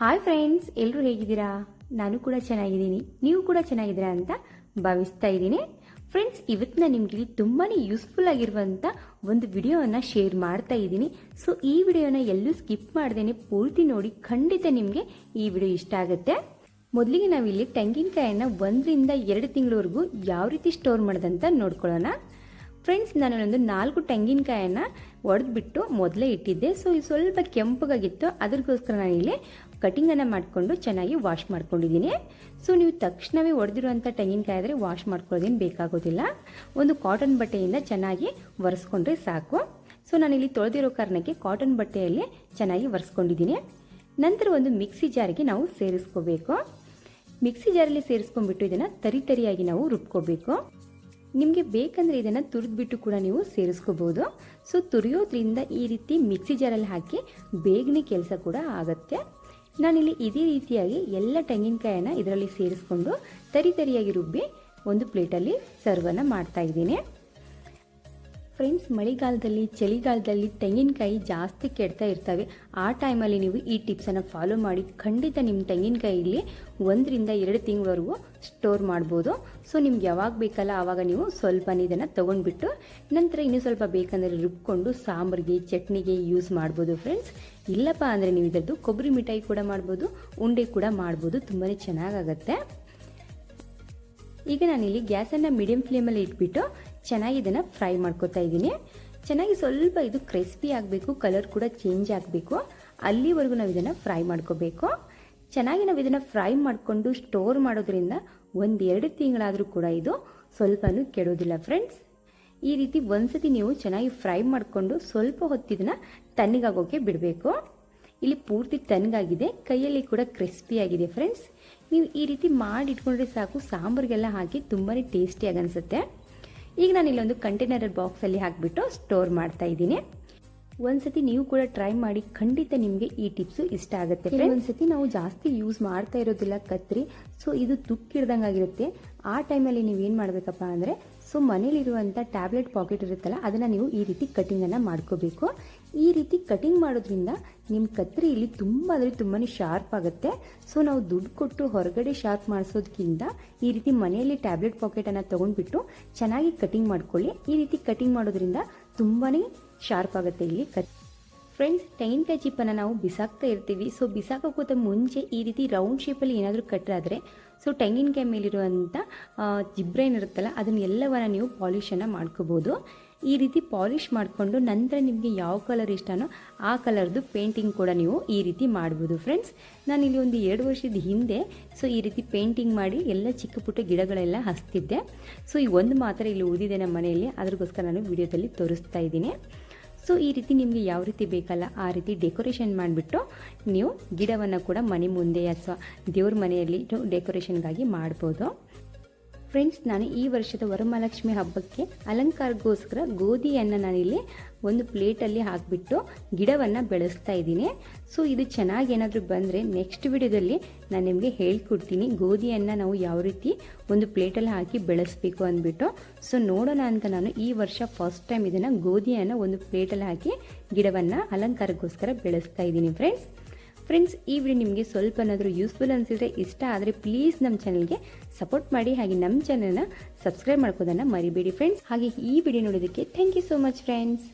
Hi friends, ಎಲ್ಲರೂ ಹೇಗಿದ್ದೀರಾ? ನಾನು ಕೂಡ ಚೆನ್ನಾಗಿದ್ದೀನಿ, ನೀವು ಕೂಡ ಚೆನ್ನಾಗಿದ್ದೀರಾ ಅಂತ ಭಾವಿಸ್ತಾ ಇದ್ದೀನಿ. ಫ್ರೆಂಡ್ಸ್, ಇವತ್ತು ನಾನು ನಿಮಗೆ ತುಂಬಾ ಯೂಸ್ಫುಲ್ ಆಗಿರುವಂಥ ಒಂದು ವಿಡಿಯೋವನ್ನು ಶೇರ್ ಮಾಡ್ತಾ ಇದ್ದೀನಿ. ಸೊ ಈ ವಿಡಿಯೋನ ಎಲ್ಲೂ ಸ್ಕಿಪ್ ಮಾಡ್ದೇನೆ ಪೂರ್ತಿ ನೋಡಿ, ಖಂಡಿತ ನಿಮಗೆ ಈ ವಿಡಿಯೋ ಇಷ್ಟ ಆಗುತ್ತೆ. ಮೊದಲಿಗೆ ನಾವಿಲ್ಲಿ ತೆಂಗಿನಕಾಯಿನ 1 ರಿಂದ 2 ತಿಂಗಳವರೆಗೂ ಯಾವ ರೀತಿ ಸ್ಟೋರ್ ಮಾಡೋದಂತ ನೋಡ್ಕೊಳ್ಳೋಣ. ಫ್ರೆಂಡ್ಸ್, ನಾನು ಒಂದು 4 ತೆಂಗಿನಕಾಯನ್ನು ಒಡೆದ್ಬಿಟ್ಟು ಮೊದಲೇ ಇಟ್ಟಿದ್ದೆ. ಸೊ ಇದು ಸ್ವಲ್ಪ ಕೆಂಪಗಾಗಿತ್ತು, ಅದಕ್ಕೋಸ್ಕರ ನಾನು ಇಲ್ಲಿ ಕಟಿಂಗನ್ನು ಮಾಡಿಕೊಂಡು ಚೆನ್ನಾಗಿ ವಾಶ್ ಮಾಡ್ಕೊಂಡಿದ್ದೀನಿ. ಸೊ ನೀವು ತಕ್ಷಣವೇ ಒಡೆದಿರುವಂಥ ತೆಂಗಿನಕಾಯಿ ಆದರೆ ವಾಶ್ ಮಾಡ್ಕೊಳ್ಳೋದೇನು ಬೇಕಾಗೋದಿಲ್ಲ. ಒಂದು ಕಾಟನ್ ಬಟ್ಟೆಯಿಂದ ಚೆನ್ನಾಗಿ ಒರೆಸ್ಕೊಂಡ್ರೆ ಸಾಕು. ಸೊ ನಾನಿಲ್ಲಿ ತೊಳೆದಿರೋ ಕಾರಣಕ್ಕೆ ಕಾಟನ್ ಬಟ್ಟೆಯಲ್ಲಿ ಚೆನ್ನಾಗಿ ಒರೆಸ್ಕೊಂಡಿದ್ದೀನಿ. ನಂತರ ಒಂದು ಮಿಕ್ಸಿ ಜಾರಿಗೆ ನಾವು ಸೇರಿಸ್ಕೋಬೇಕು. ಮಿಕ್ಸಿ ಜಾರಲ್ಲಿ ಸೇರಿಸ್ಕೊಂಡ್ಬಿಟ್ಟು ಇದನ್ನು ತರಿಯಾಗಿ ನಾವು ರುಬ್ಕೋಬೇಕು. ನಿಮಗೆ ಬೇಕಂದರೆ ಇದನ್ನು ತುರಿದ್ಬಿಟ್ಟು ಕೂಡ ನೀವು ಸೇರಿಸ್ಕೋಬೋದು. ಸೊ ತುರಿಯೋದ್ರಿಂದ ಈ ರೀತಿ ಮಿಕ್ಸಿ ಜಾರಲ್ಲಿ ಹಾಕಿ ಬೇಗನೆ ಕೆಲಸ ಕೂಡ ಆಗುತ್ತೆ. ನಾನಿಲ್ಲಿ ಇದೇ ರೀತಿಯಾಗಿ ಎಲ್ಲ ತೆಂಗಿನಕಾಯನ್ನು ಇದರಲ್ಲಿ ಸೇರಿಸ್ಕೊಂಡು ತರಿಯಾಗಿ ರುಬ್ಬಿ ಒಂದು ಪ್ಲೇಟಲ್ಲಿ ಸರ್ವನ್ನು ಮಾಡ್ತಾ ಇದ್ದೀನಿ. ಫ್ರೆಂಡ್ಸ್, ಮಳೆಗಾಲದಲ್ಲಿ ಚಳಿಗಾಲದಲ್ಲಿ ತೆಂಗಿನಕಾಯಿ ಜಾಸ್ತಿ ಕೆಡ್ತಾ ಇರ್ತವೆ. ಆ ಟೈಮಲ್ಲಿ ನೀವು ಈ ಟಿಪ್ಸನ್ನು ಫಾಲೋ ಮಾಡಿ ಖಂಡಿತ ನಿಮ್ಮ ತೆಂಗಿನಕಾಯಿಲಿ 1 ರಿಂದ 2 ತಿಂಗಳವರೆಗೂ ಸ್ಟೋರ್ ಮಾಡ್ಬೋದು. ಸೊ ನಿಮ್ಗೆ ಯಾವಾಗ ಬೇಕಲ್ಲ ಆವಾಗ ನೀವು ಸ್ವಲ್ಪ ಇದನ್ನು ತೊಗೊಂಡ್ಬಿಟ್ಟು ನಂತರ ಇನ್ನೂ ಸ್ವಲ್ಪ ಬೇಕಂದರೆ ರುಬ್ಕೊಂಡು ಸಾಂಬಾರಿಗೆ ಚಟ್ನಿಗೆ ಯೂಸ್ ಮಾಡ್ಬೋದು. ಫ್ರೆಂಡ್ಸ್, ಇಲ್ಲಪ್ಪ ಅಂದರೆ ನೀವು ಇದರದ್ದು ಕೊಬ್ಬರಿ ಮಿಠಾಯಿ ಕೂಡ ಮಾಡ್ಬೋದು, ಉಂಡೆ ಕೂಡ ಮಾಡ್ಬೋದು, ತುಂಬಾ ಚೆನ್ನಾಗಾಗತ್ತೆ. ಈಗ ನಾನಿಲ್ಲಿ ಗ್ಯಾಸನ್ನು ಮೀಡಿಯಂ ಫ್ಲೇಮಲ್ಲಿ ಇಟ್ಬಿಟ್ಟು ಚೆನ್ನಾಗಿ ಇದನ್ನು ಫ್ರೈ ಮಾಡ್ಕೊತಾ ಇದ್ದೀನಿ. ಚೆನ್ನಾಗಿ ಸ್ವಲ್ಪ ಇದು ಕ್ರಿಸ್ಪಿ ಆಗಬೇಕು, ಕಲರ್ ಕೂಡ ಚೇಂಜ್ ಆಗಬೇಕು, ಅಲ್ಲಿವರೆಗೂ ನಾವು ಇದನ್ನು ಫ್ರೈ ಮಾಡ್ಕೋಬೇಕು. ಚೆನ್ನಾಗಿ ನಾವು ಇದನ್ನು ಫ್ರೈ ಮಾಡಿಕೊಂಡು ಸ್ಟೋರ್ ಮಾಡೋದ್ರಿಂದ 1-2 ತಿಂಗಳಾದರೂ ಕೂಡ ಇದು ಸ್ವಲ್ಪನೂ ಕೆಡೋದಿಲ್ಲ. ಫ್ರೆಂಡ್ಸ್, ಈ ರೀತಿ ಒಂದ್ಸತಿ ನೀವು ಚೆನ್ನಾಗಿ ಫ್ರೈ ಮಾಡಿಕೊಂಡು ಸ್ವಲ್ಪ ಹೊತ್ತಿದನ್ನ ತಣ್ಣಗಾಗೋಕೆ ಬಿಡಬೇಕು. ಇಲ್ಲಿ ಪೂರ್ತಿ ತಣ್ಣಗಾಗಿದೆ, ಕೈಯಲ್ಲಿ ಕೂಡ ಕ್ರಿಸ್ಪಿ ಆಗಿದೆ. ಫ್ರೆಂಡ್ಸ್, ನೀವು ಈ ರೀತಿ ಮಾಡಿ ಇಟ್ಕೊಂಡ್ರೆ ಸಾಕು, ಸಾಂಬಾರಿಗೆಲ್ಲ ಹಾಕಿ ತುಂಬಾ ಟೇಸ್ಟಿಯಾಗಿ ಅನಿಸುತ್ತೆ. ಈಗ ನಾನು ಇಲ್ಲೊಂದು ಕಂಟೈನರ್ ಬಾಕ್ಸಲ್ಲಿ ಹಾಕಿಬಿಟ್ಟು ಸ್ಟೋರ್ ಮಾಡ್ತಾ ಇದ್ದೀನಿ. ಒಂದ್ಸತಿ ನೀವು ಕೂಡ ಟ್ರೈ ಮಾಡಿ, ಖಂಡಿತ ನಿಮಗೆ ಈ ಟಿಪ್ಸು ಇಷ್ಟ ಆಗುತ್ತೆ. ಒಂದ್ಸತಿ ನಾವು ಜಾಸ್ತಿ ಯೂಸ್ ಮಾಡ್ತಾ ಇರೋದಿಲ್ಲ ಕತ್ರಿ, ಸೊ ಇದು ತುಕ್ಕಿಡ್ದಂಗಾಗಿರುತ್ತೆ. ಆ ಟೈಮಲ್ಲಿ ನೀವು ಏನು ಮಾಡಬೇಕಪ್ಪ ಅಂದರೆ, ಸೊ ಮನೇಲಿರುವಂಥ ಟ್ಯಾಬ್ಲೆಟ್ ಪಾಕೆಟ್ ಇರುತ್ತಲ್ಲ ಅದನ್ನು ನೀವು ಈ ರೀತಿ ಕಟಿಂಗನ್ನು ಮಾಡ್ಕೋಬೇಕು. ಈ ರೀತಿ ಕಟಿಂಗ್ ಮಾಡೋದ್ರಿಂದ ನಿಮ್ಮ ಕತ್ರಿ ಇಲ್ಲಿ ತುಂಬ ಅಂದರೆ ತುಂಬಾ ಶಾರ್ಪ್ ಆಗುತ್ತೆ. ಸೊ ನಾವು ದುಡ್ಡು ಕೊಟ್ಟು ಹೊರಗಡೆ ಶಾರ್ಪ್ ಮಾಡಿಸೋದಕ್ಕಿಂತ ಈ ರೀತಿ ಮನೆಯಲ್ಲಿ ಟ್ಯಾಬ್ಲೆಟ್ ಪಾಕೆಟನ್ನು ತೊಗೊಂಡ್ಬಿಟ್ಟು ಚೆನ್ನಾಗಿ ಕಟಿಂಗ್ ಮಾಡ್ಕೊಳ್ಳಿ. ಈ ರೀತಿ ಕಟಿಂಗ್ ಮಾಡೋದ್ರಿಂದ ತುಂಬಾ ಶಾರ್ಪ್ ಆಗುತ್ತೆ ಇಲ್ಲಿ ಫ್ರೆಂಡ್ಸ್, ತೆಂಗಿನಕಾಯಿ ಚಿಪ್ಪನ್ನು ನಾವು ಬಿಸಾಕ್ತಾ ಇರ್ತೀವಿ. ಸೊ ಬಿಸಾಕೋಕ್ಕಿಂತ ಮುಂಚೆ ಈ ರೀತಿ ರೌಂಡ್ ಶೇಪಲ್ಲಿ ಏನಾದರೂ ಕಟ್ಟಾದರೆ ಸೊ ತೆಂಗಿನಕಾಯಿ ಮೇಲಿರುವಂಥ ಜಿಬ್ರೇನ್ ಇರುತ್ತಲ್ಲ ಅದನ್ನ ಎಲ್ಲವನ್ನ ನೀವು ಪಾಲಿಷನ್ನು ಮಾಡ್ಕೋಬೋದು. ಈ ರೀತಿ ಪಾಲಿಷ್ ಮಾಡಿಕೊಂಡು ನಂತರ ನಿಮಗೆ ಯಾವ ಕಲರ್ ಇಷ್ಟನೋ ಆ ಕಲರ್ದು ಪೇಂಟಿಂಗ್ ಕೂಡ ನೀವು ಈ ರೀತಿ ಮಾಡ್ಬೋದು. ಫ್ರೆಂಡ್ಸ್, ನಾನಿಲ್ಲಿ ಒಂದು 2 ವರ್ಷದ ಹಿಂದೆ ಸೊ ಈ ರೀತಿ ಪೇಂಟಿಂಗ್ ಮಾಡಿ ಎಲ್ಲ ಚಿಕ್ಕ ಪುಟ್ಟ ಗಿಡಗಳೆಲ್ಲ ಹಚ್ತಿದ್ದೆ. ಸೊ ಈ ಒಂದು ಮಾತ್ರ ಇಲ್ಲಿ ಉಳಿದಿದೆ ನಮ್ಮ ಮನೆಯಲ್ಲಿ, ಅದಕ್ಕೋಸ್ಕರ ನಾನು ವಿಡಿಯೋದಲ್ಲಿ ತೋರಿಸ್ತಾ ಇದ್ದೀನಿ. ಸೊ ಈ ರೀತಿ ನಿಮಗೆ ಯಾವ ರೀತಿ ಬೇಕಲ್ಲ ಆ ರೀತಿ ಡೆಕೋರೇಷನ್ ಮಾಡಿಬಿಟ್ಟು ನೀವು ಗಿಡವನ್ನು ಕೂಡ ಮನೆ ಮುಂದೆ ಅಥವಾ ದೇವ್ರ ಮನೆಯಲ್ಲಿ ಡೆಕೋರೇಷನ್ಗಾಗಿ ಮಾಡ್ಬೋದು. ಫ್ರೆಂಡ್ಸ್, ನಾನು ಈ ವರ್ಷದ ವರಮಹಾಲಕ್ಷ್ಮಿ ಹಬ್ಬಕ್ಕೆ ಅಲಂಕಾರಕ್ಕೋಸ್ಕರ ಗೋಧಿಯನ್ನು ನಾನಿಲ್ಲಿ ಒಂದು ಪ್ಲೇಟಲ್ಲಿ ಹಾಕಿಬಿಟ್ಟು ಗಿಡವನ್ನು ಬೆಳೆಸ್ತಾ ಇದ್ದೀನಿ. ಸೊ ಇದು ಚೆನ್ನಾಗಿ ಏನಾದರೂ ಬಂದರೆ ನೆಕ್ಸ್ಟ್ ವಿಡಿಯೋದಲ್ಲಿ ನಾನು ನಿಮಗೆ ಹೇಳ್ಕೊಡ್ತೀನಿ ಗೋಧಿಯನ್ನು ನಾವು ಯಾವ ರೀತಿ ಒಂದು ಪ್ಲೇಟಲ್ಲಿ ಹಾಕಿ ಬೆಳೆಸಬೇಕು ಅಂದ್ಬಿಟ್ಟು. ಸೊ ನೋಡೋಣ ಅಂತ ನಾನು ಈ ವರ್ಷ ಫಸ್ಟ್ ಟೈಮ್ ಇದನ್ನು ಗೋಧಿಯನ್ನು ಒಂದು ಪ್ಲೇಟಲ್ಲಿ ಹಾಕಿ ಗಿಡವನ್ನು ಅಲಂಕಾರಕ್ಕೋಸ್ಕರ ಬೆಳೆಸ್ತಾ ಇದ್ದೀನಿ. ಫ್ರೆಂಡ್ಸ್, ಈ ವಿಡಿಯೋ ನಿಮಗೆ ಸ್ವಲ್ಪನಾದರೂ ಯೂಸ್ಫುಲ್ ಅನಿಸಿದರೆ, ಇಷ್ಟ ಆದರೆ ಪ್ಲೀಸ್ ನಮ್ಮ ಚಾನಲ್ಗೆ ಸಪೋರ್ಟ್ ಮಾಡಿ, ಹಾಗೆ ನಮ್ಮ ಚಾನಲ್ನ ಸಬ್ಸ್ಕ್ರೈಬ್ ಮಾಡ್ಕೋದನ್ನು ಮರಿಬೇಡಿ. ಫ್ರೆಂಡ್ಸ್, ಹಾಗೆ ಈ ವಿಡಿಯೋ ನೋಡೋದಕ್ಕೆ thank you so much friends.